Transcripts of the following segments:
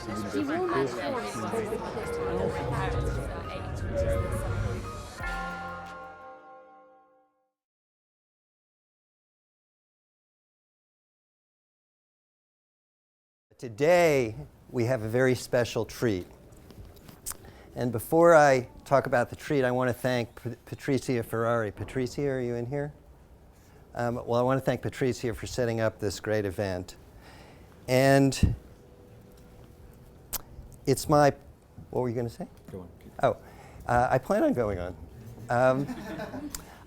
He will not force. Today, we have a very special treat. And before I talk about the treat, I want to thank Patrizia Ferrari. Patrizia, are you in here? Well, I want to thank Patrizia for setting up this great event. And it's my, what were you going to say? Go on. Oh, I plan on going on.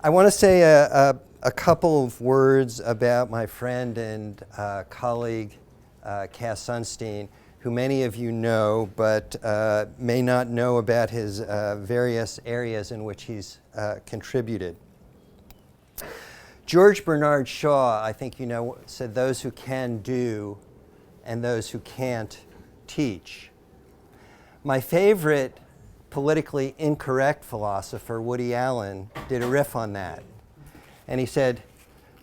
I want to say a couple of words about my friend and colleague, Cass Sunstein, who many of you know, but may not know about his various areas in which he's contributed. George Bernard Shaw, I think you know, said those who can do and those who can't teach. My favorite politically incorrect philosopher, Woody Allen, did a riff on that. And he said,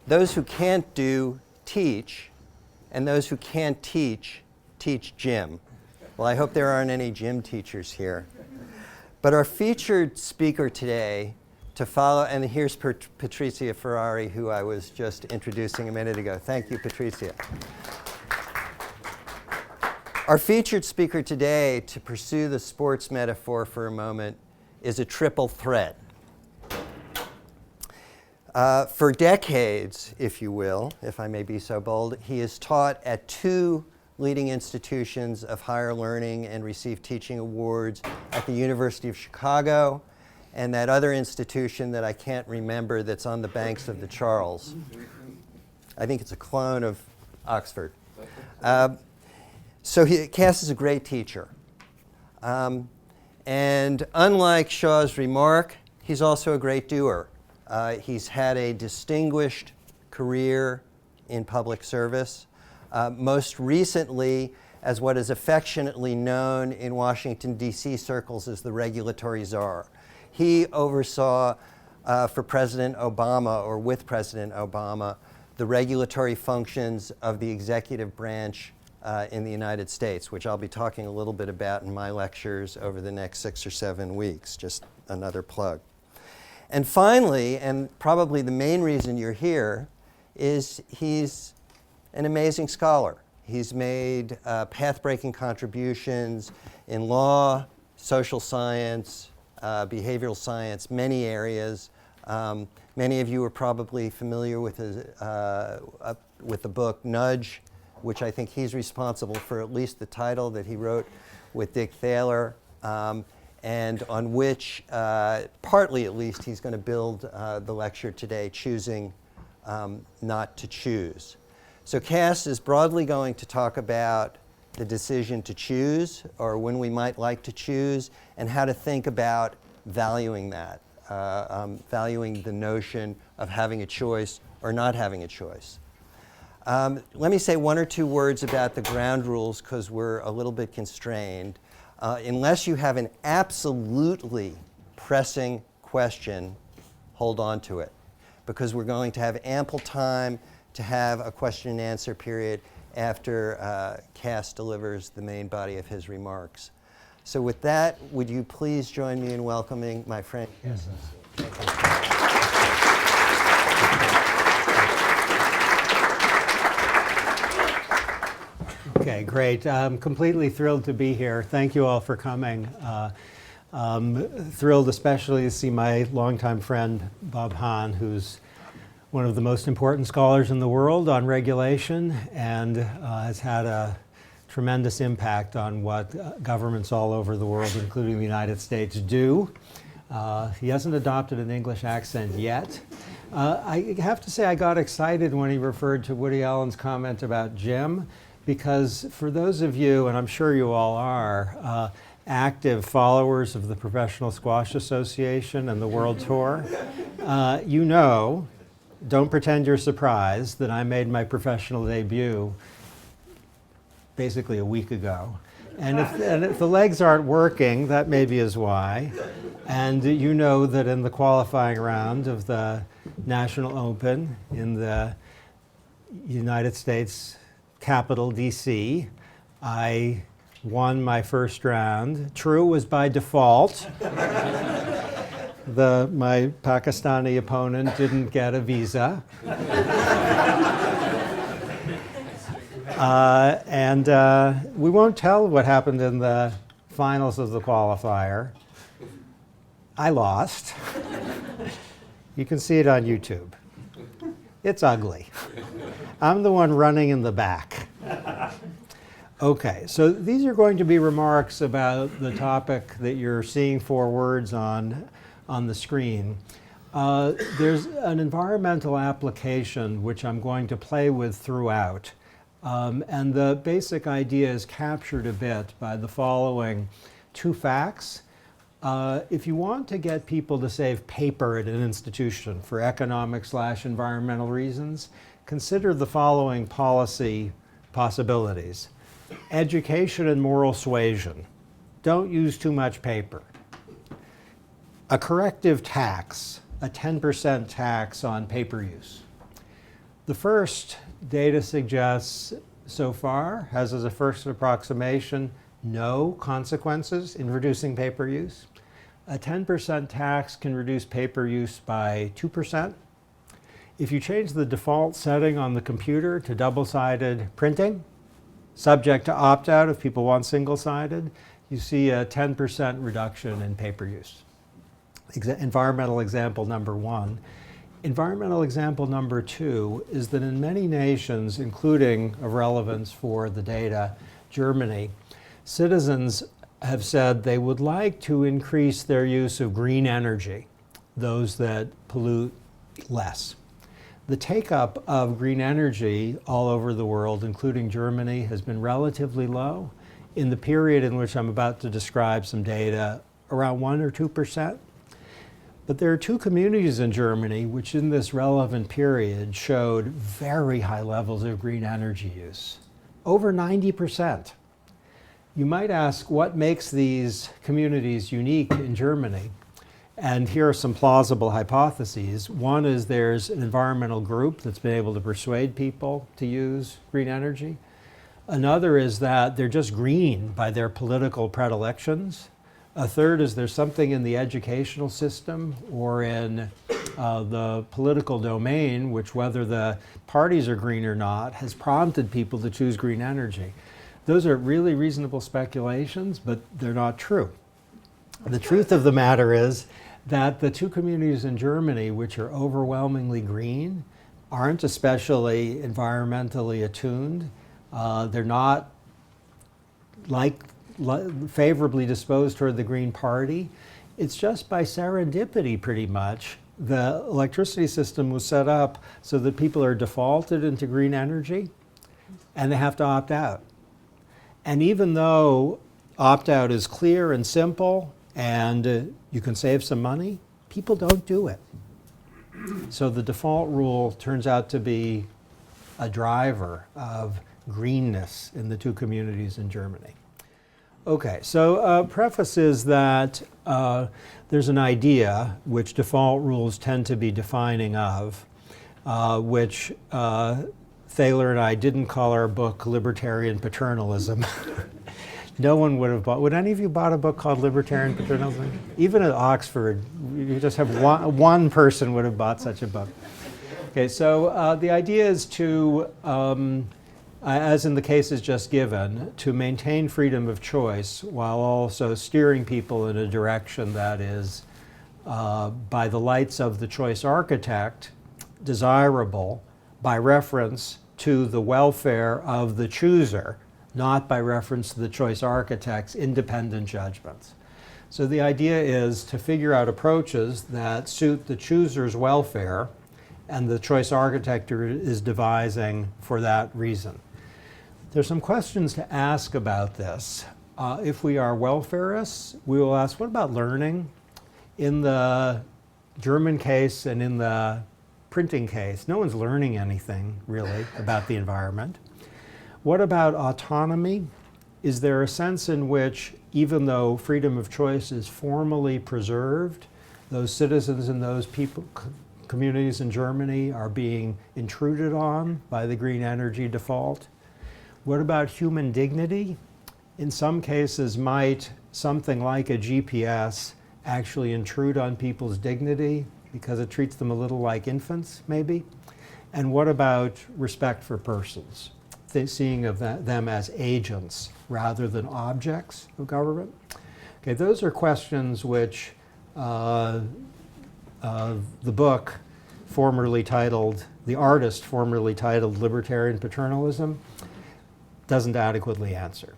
those who can't do, teach, and those who can't teach, teach gym. Well, I hope there aren't any gym teachers here. But our featured speaker today to follow, and here's Patrizia Ferrari, who I was just introducing a minute ago. Thank you, Patrizia. Our featured speaker today, to pursue the sports metaphor for a moment, is a triple threat. For decades, if you will, if I may be so bold, he has taught at two leading institutions of higher learning and received teaching awards at the University of Chicago and that other institution that I can't remember that's on the banks of the Charles. I think it's a clone of Oxford. So Cass is a great teacher. And unlike Shaw's remark, he's also a great doer. He's had a distinguished career in public service, most recently as what is affectionately known in Washington, D.C. circles as the regulatory czar. He oversaw for President Obama, or with President Obama, the regulatory functions of the executive branch in the United States, which I'll be talking a little bit about in my lectures over the next 6 or 7 weeks, just another plug. And finally, and probably the main reason you're here, is he's an amazing scholar. He's made path-breaking contributions in law, social science, behavioral science, many areas. Many of you are probably familiar with the book Nudge, which I think he's responsible for at least the title that he wrote with Dick Thaler. And on which, partly at least, he's going to build the lecture today, Choosing Not to Choose. So Cass is broadly going to talk about the decision to choose, or when we might like to choose, and how to think about valuing that, valuing the notion of having a choice or not having a choice. Let me say 1 or 2 words about the ground rules, because we're a little bit constrained. Unless you have an absolutely pressing question, hold on to it, because we're going to have ample time to have a question and answer period after Cass delivers the main body of his remarks. So with that, would you please join me in welcoming my friend Cass? Okay, great. I'm completely thrilled to be here. Thank you all for coming. Thrilled especially to see my longtime friend, Bob Hahn, who's one of the most important scholars in the world on regulation and has had a tremendous impact on what governments all over the world, including the United States, do. He hasn't adopted an English accent yet. I have to say I got excited when he referred to Woody Allen's comment about Jim, because for those of you, and I'm sure you all are, active followers of the Professional Squash Association and the World Tour, you know, don't pretend you're surprised that I made my professional debut basically a week ago. And if the legs aren't working, that maybe is why. And you know that in the qualifying round of the National Open in the United States capital, D.C., I won my first round. True was by default. My Pakistani opponent didn't get a visa. We won't tell what happened in the finals of the qualifier. I lost. You can see it on YouTube. It's ugly. I'm the one running in the back. Okay, so these are going to be remarks about the topic that you're seeing 4 words on the screen. There's an environmental application which I'm going to play with throughout. And the basic idea is captured a bit by the following 2 facts. If you want to get people to save paper at an institution for economic/environmental reasons, consider the following policy possibilities. Education and moral suasion. Don't use too much paper. A corrective tax, a 10% tax on paper use. The first, data suggests so far, has as a first approximation no consequences in reducing paper use. A 10% tax can reduce paper use by 2%. If you change the default setting on the computer to double-sided printing, subject to opt-out if people want single-sided, you see a 10% reduction in paper use. Environmental example number 1. Environmental example number 2 is that in many nations, including of relevance for the data, Germany, citizens have said they would like to increase their use of green energy, those that pollute less. The take-up of green energy all over the world, including Germany, has been relatively low. In the period in which I'm about to describe some data, around 1 or 2%. But there are 2 communities in Germany which in this relevant period showed very high levels of green energy use, over 90%. You might ask what makes these communities unique in Germany? And here are some plausible hypotheses. One is there's an environmental group that's been able to persuade people to use green energy. Another is that they're just green by their political predilections. A third is there's something in the educational system or in the political domain, which whether the parties are green or not, has prompted people to choose green energy. Those are really reasonable speculations, but they're not true. The truth of the matter is that the 2 communities in Germany, which are overwhelmingly green, aren't especially environmentally attuned. They're not favorably disposed toward the Green Party. It's just by serendipity, pretty much. The electricity system was set up so that people are defaulted into green energy, and they have to opt out. And even though opt-out is clear and simple, and you can save some money, people don't do it. So the default rule turns out to be a driver of greenness in the 2 communities in Germany. Okay, so preface is that there's an idea which default rules tend to be defining of, which Thaler and I didn't call our book Libertarian Paternalism. No one would have bought. Would any of you bought a book called Libertarian Paternalism? Even at Oxford, you just have one person would have bought such a book. Okay, so the idea is to, as in the cases just given, to maintain freedom of choice while also steering people in a direction that is, by the lights of the choice architect, desirable by reference to the welfare of the chooser, not by reference to the choice architect's independent judgments. So the idea is to figure out approaches that suit the chooser's welfare, and the choice architect is devising for that reason. There's some questions to ask about this. If we are welfarists, we will ask, what about learning? In the German case and in the printing case, no one's learning anything, really, about the environment. What about autonomy? Is there a sense in which, even though freedom of choice is formally preserved, those citizens in those communities in Germany are being intruded on by the green energy default? What about human dignity? in some cases, might something like a GPS actually intrude on people's dignity because it treats them a little like infants, maybe? And what about respect for persons? Seeing of them as agents rather than objects of government? Okay, those are questions which the book the artist formerly titled Libertarian Paternalism, doesn't adequately answer.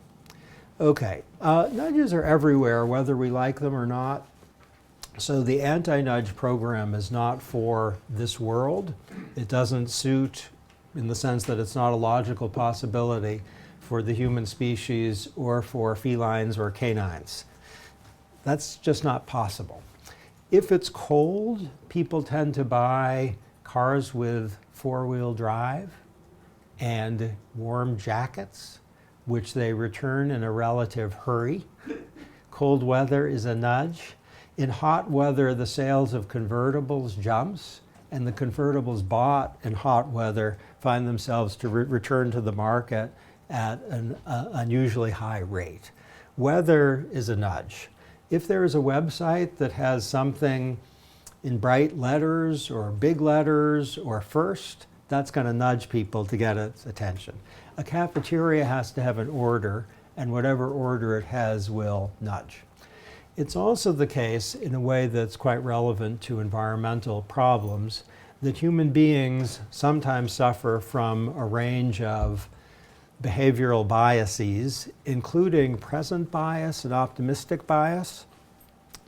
Okay, nudges are everywhere, whether we like them or not. So the anti-nudge program is not for this world. It doesn't suit, in the sense that it's not a logical possibility for the human species or for felines or canines. That's just not possible. If it's cold, people tend to buy cars with four-wheel drive and warm jackets, which they return in a relative hurry. Cold weather is a nudge. In hot weather, the sales of convertibles jumps, and the convertibles bought in hot weather find themselves to return to the market at an unusually high rate. Weather is a nudge. If there is a website that has something in bright letters or big letters or first, that's going to nudge people to get its attention. A cafeteria has to have an order, and whatever order it has will nudge. It's also the case, in a way that's quite relevant to environmental problems, that human beings sometimes suffer from a range of behavioral biases, including present bias and optimistic bias.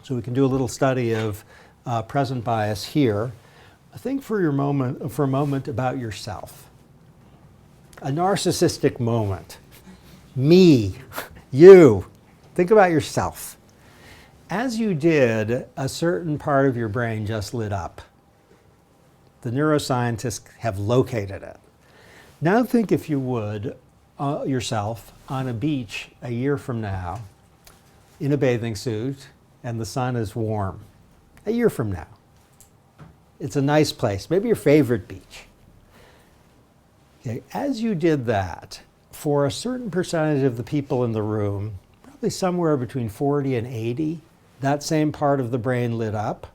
So we can do a little study of present bias here. Think for a moment about yourself. A narcissistic moment. Me, you. Think about yourself. As you did, a certain part of your brain just lit up. The neuroscientists have located it. Now think, if you would, yourself on a beach a year from now in a bathing suit and the sun is warm. A year from now. It's a nice place, maybe your favorite beach. Okay. As you did that, for a certain percentage of the people in the room, probably somewhere between 40 and 80, that same part of the brain lit up.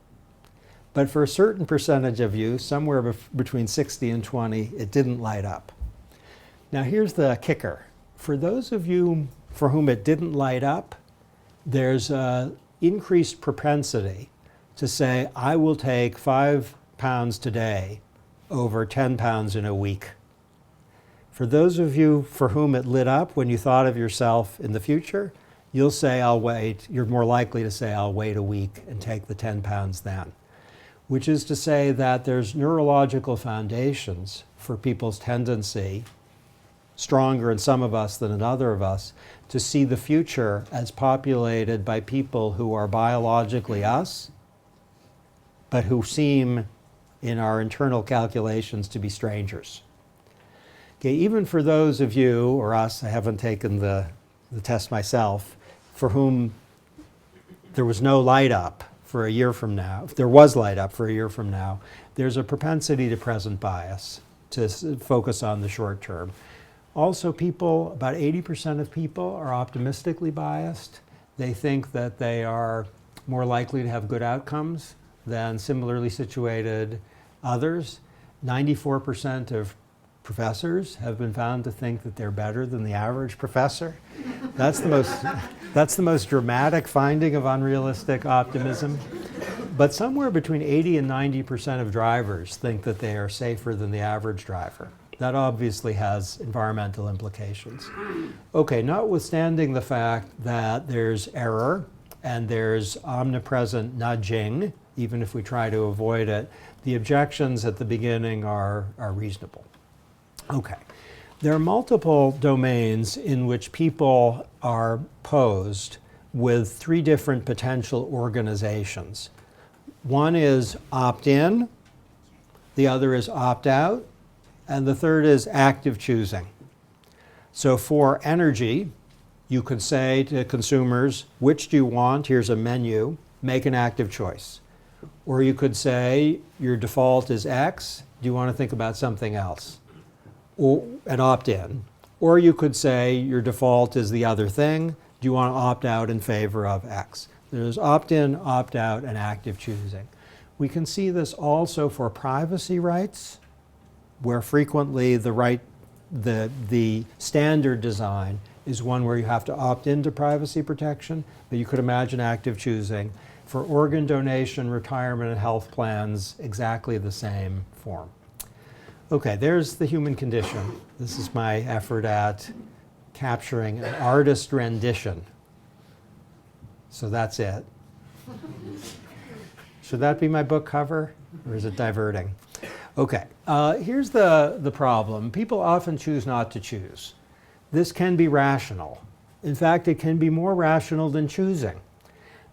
But for a certain percentage of you, somewhere between 60 and 20, it didn't light up. Now here's the kicker. For those of you for whom it didn't light up, there's an increased propensity to say, I will take 5 pounds today over 10 pounds in a week. For those of you for whom it lit up when you thought of yourself in the future, you'll say, I'll wait. You're more likely to say, I'll wait a week and take the 10 pounds then. Which is to say that there's neurological foundations for people's tendency, stronger in some of us than in other of us, to see the future as populated by people who are biologically us, but who seem, in our internal calculations, to be strangers. Okay, even for those of you, or us, I haven't taken the test myself, for whom there was no light up for a year from now, if there was light up for a year from now, there's a propensity to present bias, to focus on the short term. Also, people, about 80% of people are optimistically biased. They think that they are more likely to have good outcomes than similarly situated others. 94% of professors have been found to think that they're better than the average professor. That's the most dramatic finding of unrealistic optimism. But somewhere between 80 and 90% of drivers think that they are safer than the average driver. That obviously has environmental implications. Okay, notwithstanding the fact that there's error and there's omnipresent nudging, even if we try to avoid it, the objections at the beginning are reasonable. Okay, there are multiple domains in which people are posed with 3 different potential organizations. One is opt-in, the other is opt-out, and the third is active choosing. So for energy, you could say to consumers, which do you want? Here's a menu, make an active choice. Or you could say, your default is X, do you want to think about something else? Or an opt-in. Or you could say your default is the other thing. Do you want to opt out in favor of X? There's opt-in, opt-out, and active choosing. We can see this also for privacy rights, where frequently the standard design is one where you have to opt into privacy protection, but you could imagine active choosing. For organ donation, retirement, and health plans, exactly the same form. Okay, there's the human condition. This is my effort at capturing an artist rendition. So that's it. Should that be my book cover, or is it diverting? Okay, here's the problem. People often choose not to choose. This can be rational. In fact, it can be more rational than choosing.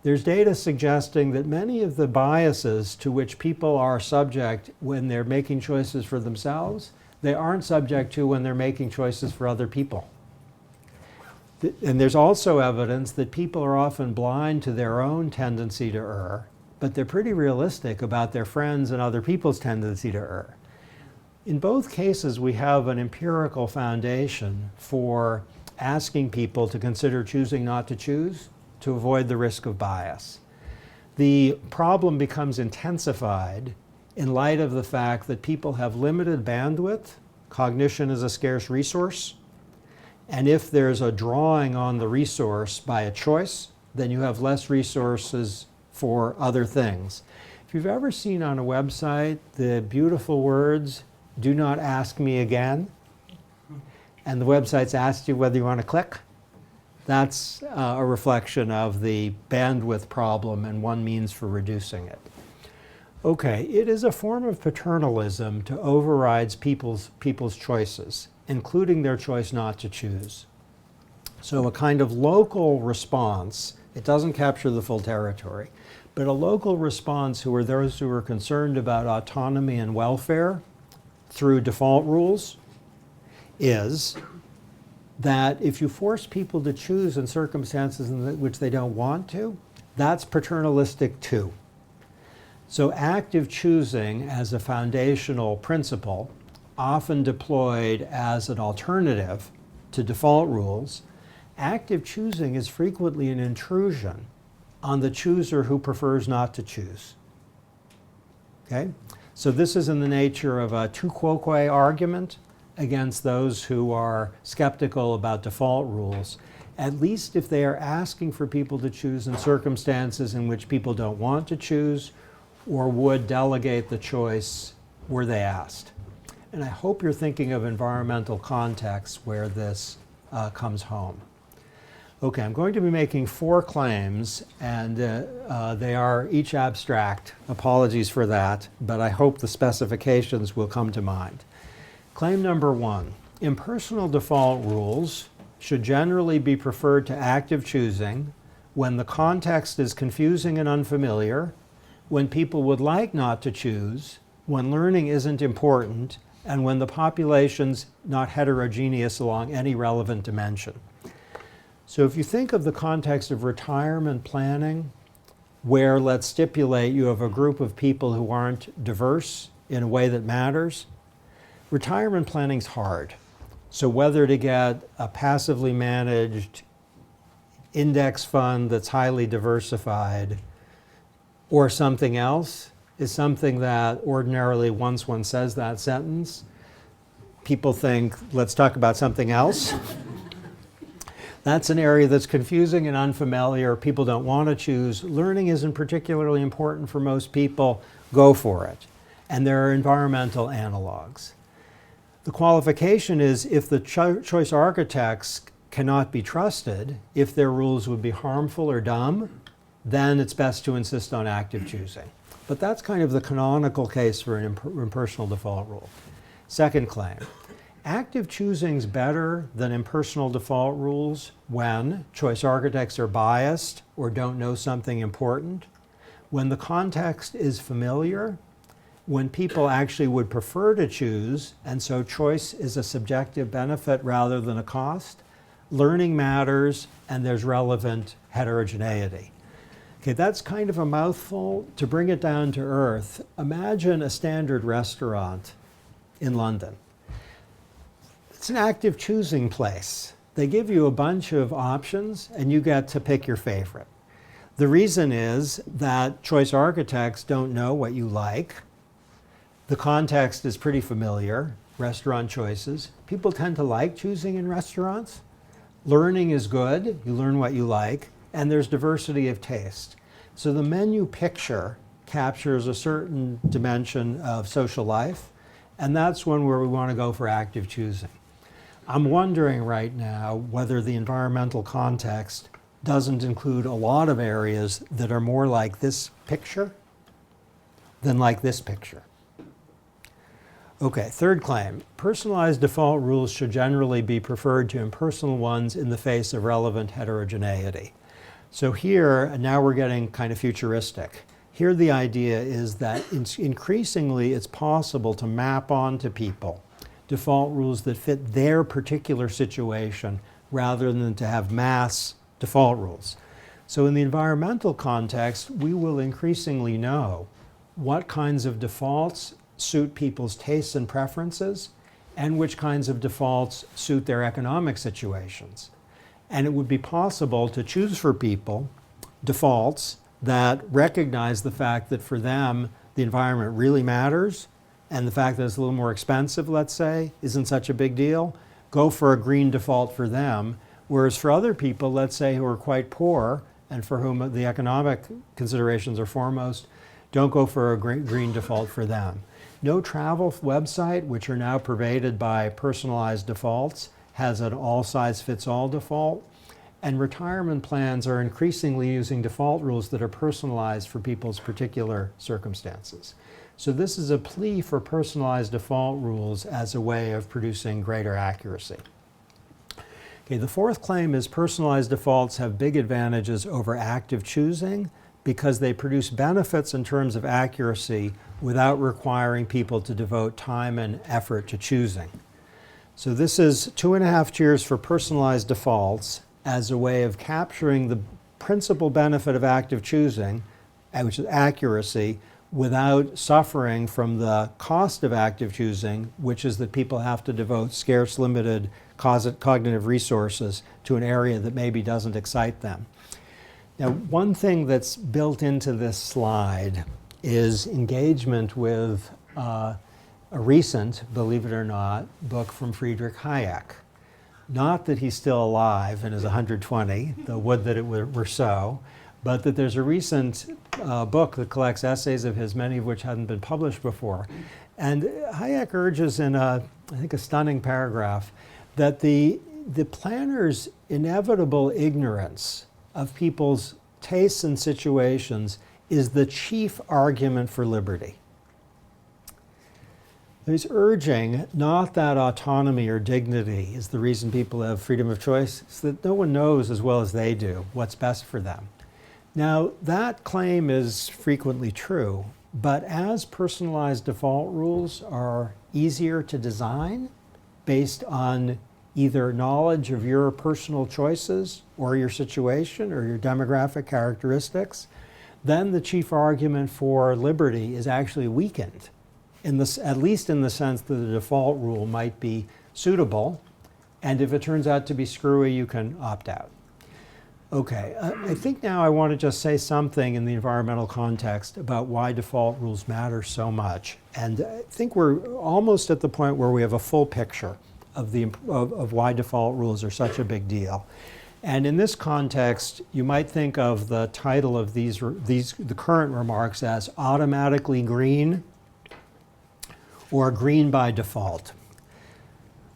There's data suggesting that many of the biases to which people are subject when they're making choices for themselves, they aren't subject to when they're making choices for other people. And there's also evidence that people are often blind to their own tendency to err, but they're pretty realistic about their friends and other people's tendency to err. In both cases, we have an empirical foundation for asking people to consider choosing not to choose to avoid the risk of bias. The problem becomes intensified in light of the fact that people have limited bandwidth. Cognition is a scarce resource. And if there's a drawing on the resource by a choice, then you have less resources for other things. If you've ever seen on a website the beautiful words, "Do not ask me again," and the website's asked you whether you want to click, that's a reflection of the bandwidth problem and one means for reducing it. Okay, it is a form of paternalism to override people's choices, including their choice not to choose. So a kind of local response, it doesn't capture the full territory, but a local response who are those who are concerned about autonomy and welfare through default rules is that if you force people to choose in circumstances in which they don't want to, that's paternalistic too. So active choosing as a foundational principle, often deployed as an alternative to default rules, active choosing is frequently an intrusion on the chooser who prefers not to choose. Okay? So this is in the nature of a tu quoque argument against those who are skeptical about default rules, at least if they are asking for people to choose in circumstances in which people don't want to choose or would delegate the choice were they asked. And I hope you're thinking of environmental contexts where this comes home. Okay, I'm going to be making 4 claims, and they are each abstract. Apologies for that, but I hope the specifications will come to mind. Claim number 1, impersonal default rules should generally be preferred to active choosing when the context is confusing and unfamiliar, when people would like not to choose, when learning isn't important, and when the population's not heterogeneous along any relevant dimension. So if you think of the context of retirement planning, where let's stipulate you have a group of people who aren't diverse in a way that matters, retirement planning's hard. So whether to get a passively managed index fund that's highly diversified or something else is something that ordinarily, once one says that sentence, people think, let's talk about something else. That's an area that's confusing and unfamiliar. People don't want to choose. Learning isn't particularly important for most people. Go for it. And there are environmental analogs. The qualification is if the choice architects cannot be trusted, if their rules would be harmful or dumb, then it's best to insist on active choosing. But that's kind of the canonical case for an impersonal default rule. Second claim, active choosing's better than impersonal default rules when choice architects are biased or don't know something important, when the context is familiar, when people actually would prefer to choose, and so choice is a subjective benefit rather than a cost, learning matters, and there's relevant heterogeneity. Okay, that's kind of a mouthful. To bring it down to earth, imagine a standard restaurant in London. It's an active choosing place. They give you a bunch of options and you get to pick your favorite. The reason is that choice architects don't know what you like. The context is pretty familiar, restaurant choices. People tend to like choosing in restaurants. Learning is good, you learn what you like, and there's diversity of taste. So the menu picture captures a certain dimension of social life, and that's one where we want to go for active choosing. I'm wondering right now whether the environmental context doesn't include a lot of areas that are more like this picture than like this picture. Okay, third claim. Personalized default rules should generally be preferred to impersonal ones in the face of relevant heterogeneity. So here, now we're getting kind of futuristic. Here the idea is that increasingly it's possible to map onto people default rules that fit their particular situation rather than to have mass default rules. So in the environmental context, we will increasingly know what kinds of defaults suit people's tastes and preferences and which kinds of defaults suit their economic situations. And it would be possible to choose for people defaults that recognize the fact that for them the environment really matters and the fact that it's a little more expensive, let's say, isn't such a big deal. Go for a green default for them. Whereas for other people, let's say, who are quite poor and for whom the economic considerations are foremost, don't go for a green default for them. No travel website, which are now pervaded by personalized defaults, has an all-size-fits-all default. And retirement plans are increasingly using default rules that are personalized for people's particular circumstances. So this is a plea for personalized default rules as a way of producing greater accuracy. Okay, the fourth claim is personalized defaults have big advantages over active choosing because they produce benefits in terms of accuracy without requiring people to devote time and effort to choosing. So this is 2.5 cheers for personalized defaults as a way of capturing the principal benefit of active choosing, which is accuracy, without suffering from the cost of active choosing, which is that people have to devote scarce, limited cognitive resources to an area that maybe doesn't excite them. Now, one thing that's built into this slide is engagement with a recent, believe it or not, book from Friedrich Hayek. Not that he's still alive and is 120, though would that it were so, but that there's a recent book that collects essays of his, many of which hadn't been published before. And Hayek urges in I think a stunning paragraph, that the planner's inevitable ignorance of people's tastes and situations is the chief argument for liberty. He's urging not that autonomy or dignity is the reason people have freedom of choice, it's that no one knows as well as they do what's best for them. Now, that claim is frequently true, but as personalized default rules are easier to design based on either knowledge of your personal choices or your situation or your demographic characteristics, then the chief argument for liberty is actually weakened, at least in the sense that the default rule might be suitable, and if it turns out to be screwy, you can opt out. Okay, I think now I want to just say something in the environmental context about why default rules matter so much. And I think we're almost at the point where we have a full picture of why default rules are such a big deal. And in this context, you might think of the title of the current remarks as automatically green or green by default.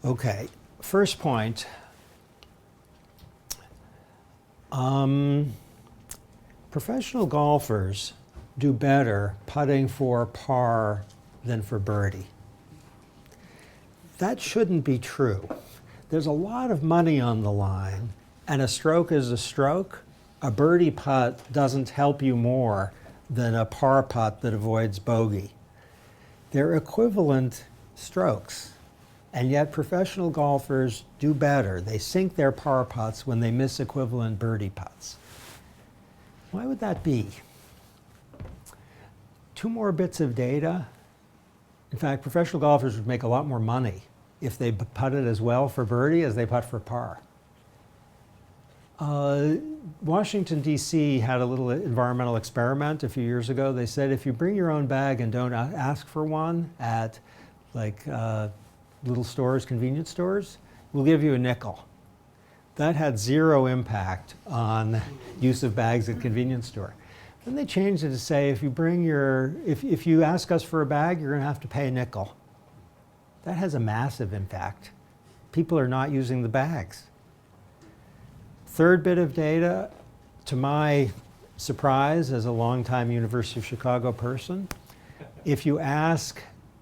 Okay, first point. Professional golfers do better putting for par than for birdie. That shouldn't be true. There's a lot of money on the line, and a stroke is a stroke. A birdie putt doesn't help you more than a par putt that avoids bogey. They're equivalent strokes. And yet professional golfers do better. They sink their par putts when they miss equivalent birdie putts. Why would that be? 2 more bits of data. In fact, professional golfers would make a lot more money if they putted as well for birdie as they putt for par. Washington, D.C. had a little environmental experiment a few years ago. They said if you bring your own bag and don't ask for one at like little stores, convenience stores, we'll give you a nickel. That had zero impact on use of bags at convenience store. Then they changed it to say if you bring if you ask us for a bag, you're going to have to pay a nickel. That has a massive impact. People are not using the bags. Third bit of data, to my surprise as a longtime University of Chicago person, if you ask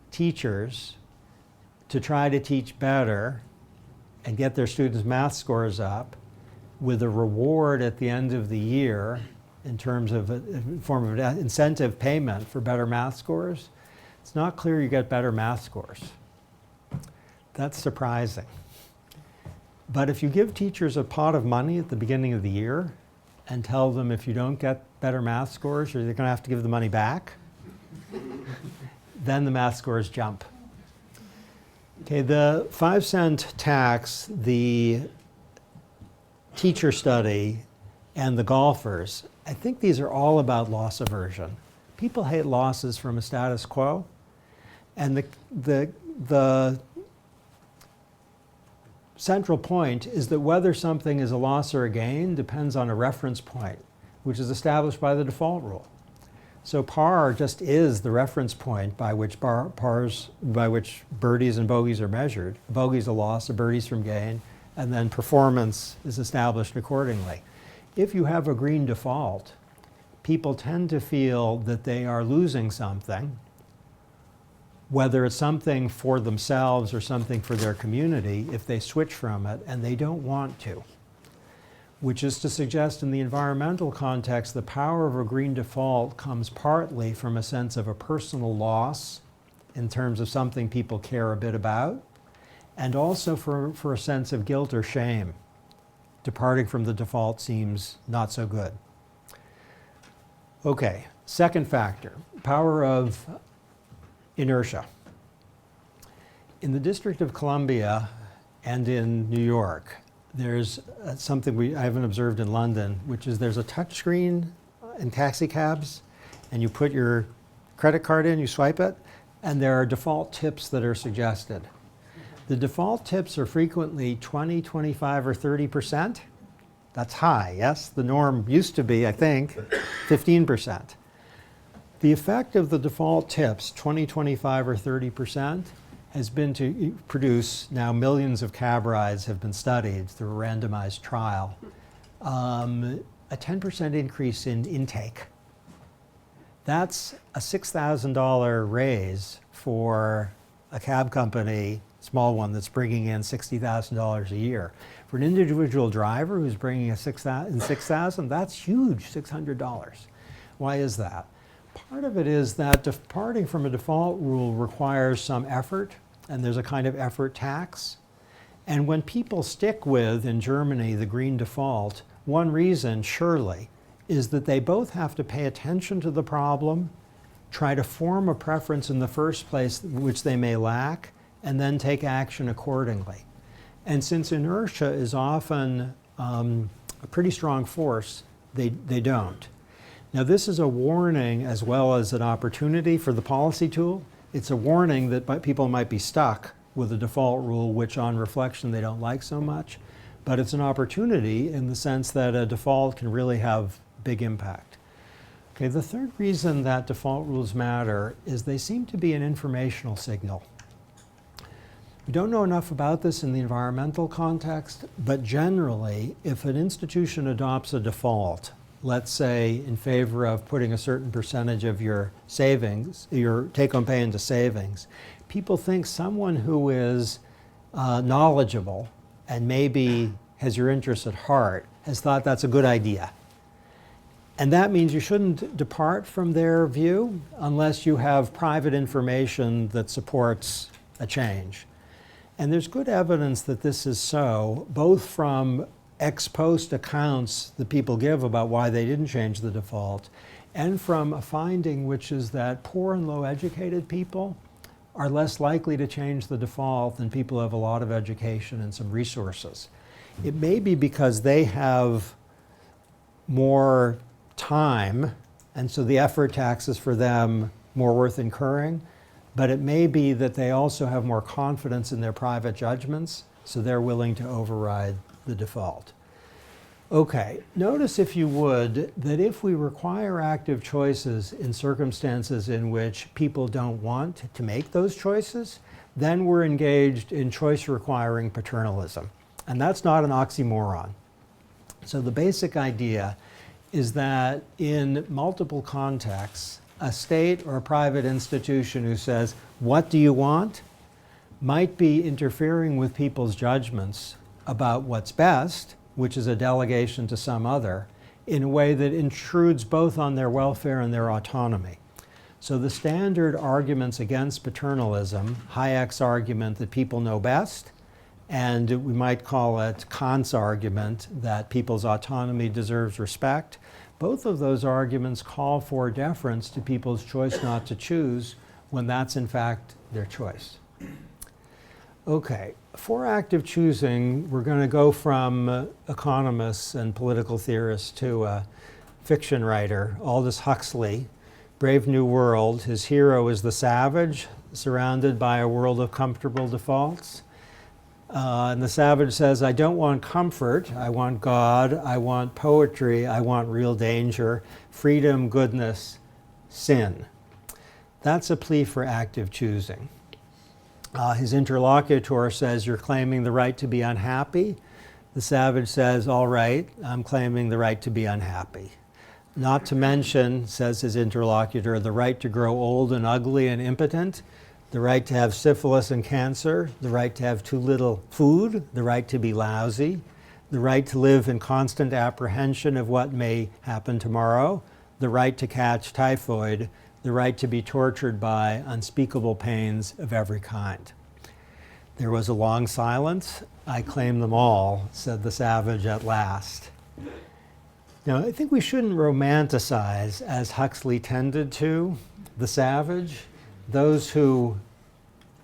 teachers to try to teach better and get their students' math scores up with a reward at the end of the year in terms of a form of incentive payment for better math scores, it's not clear you get better math scores. That's surprising. But if you give teachers a pot of money at the beginning of the year and tell them if you don't get better math scores, you're going to have to give the money back, then the math scores jump. Okay, the 5-cent tax, the teacher study, and the golfers, I think these are all about loss aversion. People hate losses from a status quo, and the central point is that whether something is a loss or a gain depends on a reference point, which is established by the default rule. So par just is the reference point by which birdies and bogeys are measured. A bogey's a loss, a birdie's from gain, and then performance is established accordingly. If you have a green default, people tend to feel that they are losing something, whether it's something for themselves or something for their community, if they switch from it, and they don't want to. Which is to suggest in the environmental context, the power of a green default comes partly from a sense of a personal loss in terms of something people care a bit about, and also for a sense of guilt or shame. Departing from the default seems not so good. Okay, second factor, power of inertia. In the District of Columbia and in New York, there's something I haven't observed in London, which is there's a touch screen in taxi cabs, and you put your credit card in, you swipe it, and there are default tips that are suggested. The default tips are frequently 20, 25, or 30%. That's high, yes? The norm used to be, I think, 15%. The effect of the default tips, 20, 25, or 30%, has been to produce, now millions of cab rides have been studied through a randomized trial, a 10% increase in intake. That's a $6,000 raise for a cab company, small one, that's bringing in $60,000 a year. For an individual driver who's bringing in $6,000, that's huge, $600. Why is that? Part of it is that departing from a default rule requires some effort, and there's a kind of effort tax. And when people stick with, in Germany, the green default, one reason, surely, is that they both have to pay attention to the problem, try to form a preference in the first place which they may lack, and then take action accordingly. And since inertia is often a pretty strong force, they don't. Now, this is a warning as well as an opportunity for the policy tool. It's a warning that people might be stuck with a default rule which on reflection they don't like so much, but it's an opportunity in the sense that a default can really have big impact. Okay, the third reason that default rules matter is they seem to be an informational signal. We don't know enough about this in the environmental context, but generally, if an institution adopts a default, let's say in favor of putting a certain percentage of your savings, your take-home pay into savings, people think someone who is knowledgeable and maybe has your interests at heart has thought that's a good idea. And that means you shouldn't depart from their view unless you have private information that supports a change. And there's good evidence that this is so, both from ex post accounts that people give about why they didn't change the default, and from a finding which is that poor and low educated people are less likely to change the default than people who have a lot of education and some resources. It may be because they have more time, and so the effort tax is for them more worth incurring, but it may be that they also have more confidence in their private judgments, so they're willing to override the default. Okay, notice if you would that if we require active choices in circumstances in which people don't want to make those choices, then we're engaged in choice requiring paternalism. And that's not an oxymoron. So the basic idea is that in multiple contexts, a state or a private institution who says, "What do you want?" might be interfering with people's judgments about what's best, which is a delegation to some other, in a way that intrudes both on their welfare and their autonomy. So the standard arguments against paternalism, Hayek's argument that people know best, and we might call it Kant's argument that people's autonomy deserves respect, both of those arguments call for deference to people's choice not to choose when that's in fact their choice. Okay, for active choosing, we're going to go from economists and political theorists to a fiction writer, Aldous Huxley, Brave New World. His hero is the savage, surrounded by a world of comfortable defaults. And the savage says, "I don't want comfort, I want God, I want poetry, I want real danger, freedom, goodness, sin." That's a plea for active choosing. His interlocutor says, "You're claiming the right to be unhappy." The savage says, "All right, I'm claiming the right to be unhappy. Not to mention," says his interlocutor, "the right to grow old and ugly and impotent, the right to have syphilis and cancer, the right to have too little food, the right to be lousy, the right to live in constant apprehension of what may happen tomorrow, the right to catch typhoid, the right to be tortured by unspeakable pains of every kind." There was a long silence. "I claim them all," said the savage at last. Now, I think we shouldn't romanticize, as Huxley tended to, the savage. Those who,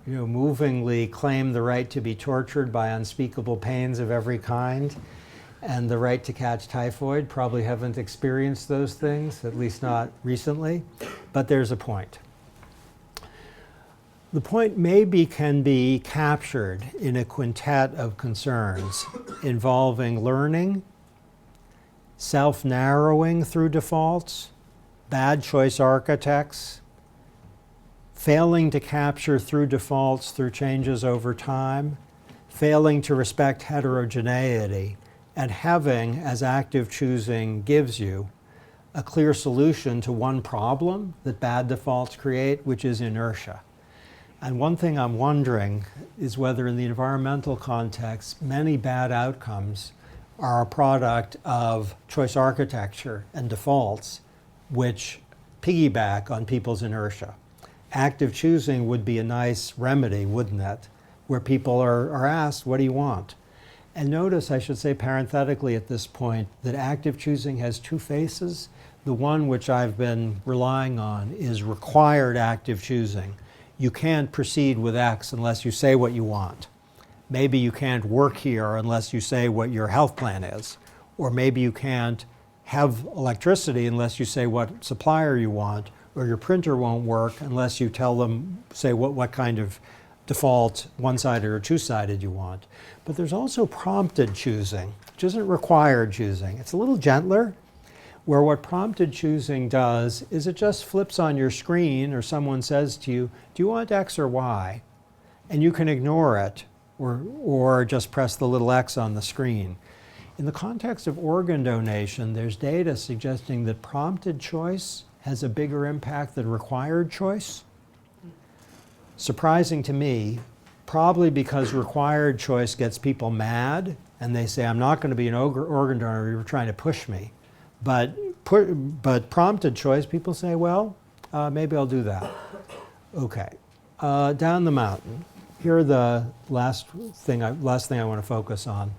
movingly claim the right to be tortured by unspeakable pains of every kind and the right to catch typhoid probably haven't experienced those things, at least not recently, but there's a point. The point maybe can be captured in a quintet of concerns involving learning, self-narrowing through defaults, bad choice architects, failing to capture through defaults through changes over time, failing to respect heterogeneity, and having, as active choosing gives you, a clear solution to one problem that bad defaults create, which is inertia. And one thing I'm wondering is whether in the environmental context, many bad outcomes are a product of choice architecture and defaults, which piggyback on people's inertia. Active choosing would be a nice remedy, wouldn't it? Where people are asked, "What do you want?" And notice, I should say parenthetically at this point, that active choosing has two faces. The one which I've been relying on is required active choosing. You can't proceed with X unless you say what you want. Maybe you can't work here unless you say what your health plan is. Or maybe you can't have electricity unless you say what supplier you want. Or your printer won't work unless you tell them, say what kind of default, one-sided or two-sided you want. But there's also prompted choosing, which isn't required choosing. It's a little gentler, where what prompted choosing does is it just flips on your screen, or someone says to you, "Do you want X or Y?" And you can ignore it, or just press the little X on the screen. In the context of organ donation, there's data suggesting that prompted choice has a bigger impact than required choice. Surprising to me, probably because required choice gets people mad, and they say, "I'm not going to be an organ donor, you're trying to push me." But prompted choice, people say, "Well, maybe I'll do that." Okay, down the mountain. Here are the last thing I want to focus on.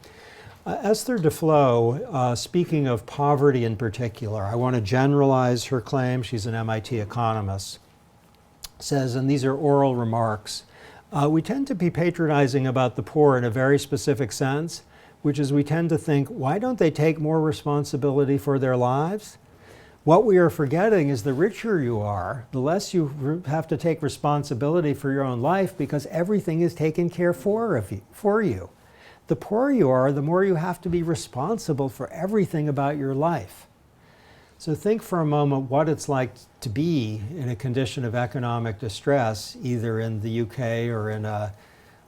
Esther Duflo, speaking of poverty in particular, I want to generalize her claim. She's an MIT economist. says, and these are oral remarks, we tend to be patronizing about the poor in a very specific sense, which is we tend to think, why don't they take more responsibility for their lives? What we are forgetting is the richer you are, the less you have to take responsibility for your own life because everything is taken care for you. The poorer you are, the more you have to be responsible for everything about your life. So think for a moment what it's like to be in a condition of economic distress, either in the UK or in a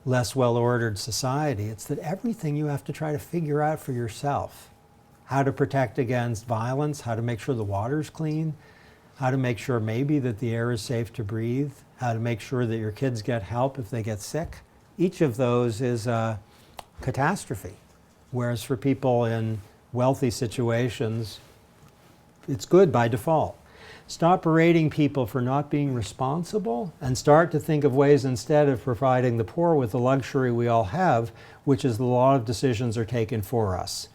less well-ordered society. It's that everything you have to try to figure out for yourself. How to protect against violence, how to make sure the water's clean, how to make sure maybe that the air is safe to breathe, how to make sure that your kids get help if they get sick. Each of those is a catastrophe. Whereas for people in wealthy situations, it's good by default. Stop berating people for not being responsible and start to think of ways instead of providing the poor with the luxury we all have, which is a lot of decisions are taken for us.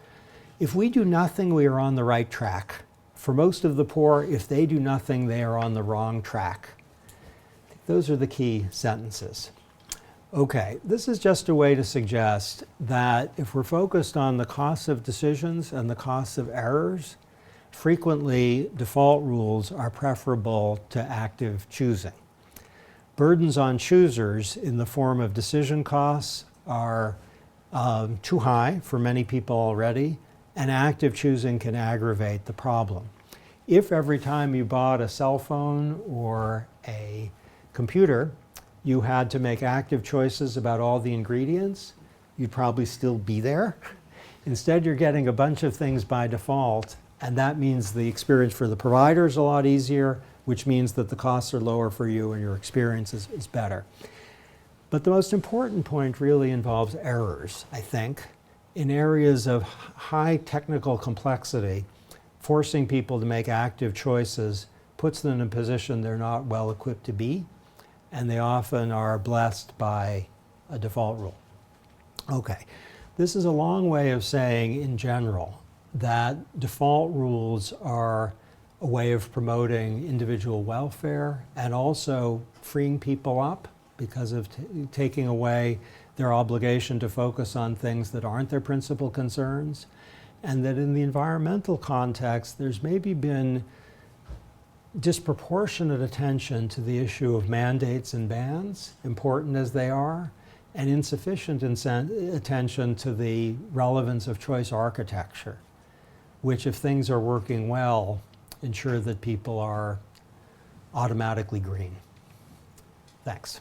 If we do nothing, we are on the right track. For most of the poor, if they do nothing, they are on the wrong track. I think those are the key sentences. Okay, this is just a way to suggest that if we're focused on the costs of decisions and the costs of errors, frequently default rules are preferable to active choosing. Burdens on choosers in the form of decision costs are too high for many people already, and active choosing can aggravate the problem. If every time you bought a cell phone or a computer, you had to make active choices about all the ingredients, you'd probably still be there. Instead, you're getting a bunch of things by default, and that means the experience for the provider is a lot easier, which means that the costs are lower for you and your experience is better. But the most important point really involves errors, I think. In areas of high technical complexity, forcing people to make active choices puts them in a position they're not well equipped to be, and they often are blessed by a default rule. Okay, this is a long way of saying in general that default rules are a way of promoting individual welfare and also freeing people up because of taking away their obligation to focus on things that aren't their principal concerns, and that in the environmental context, there's maybe been disproportionate attention to the issue of mandates and bans, important as they are, and insufficient attention to the relevance of choice architecture, which, if things are working well, ensure that people are automatically green. Thanks.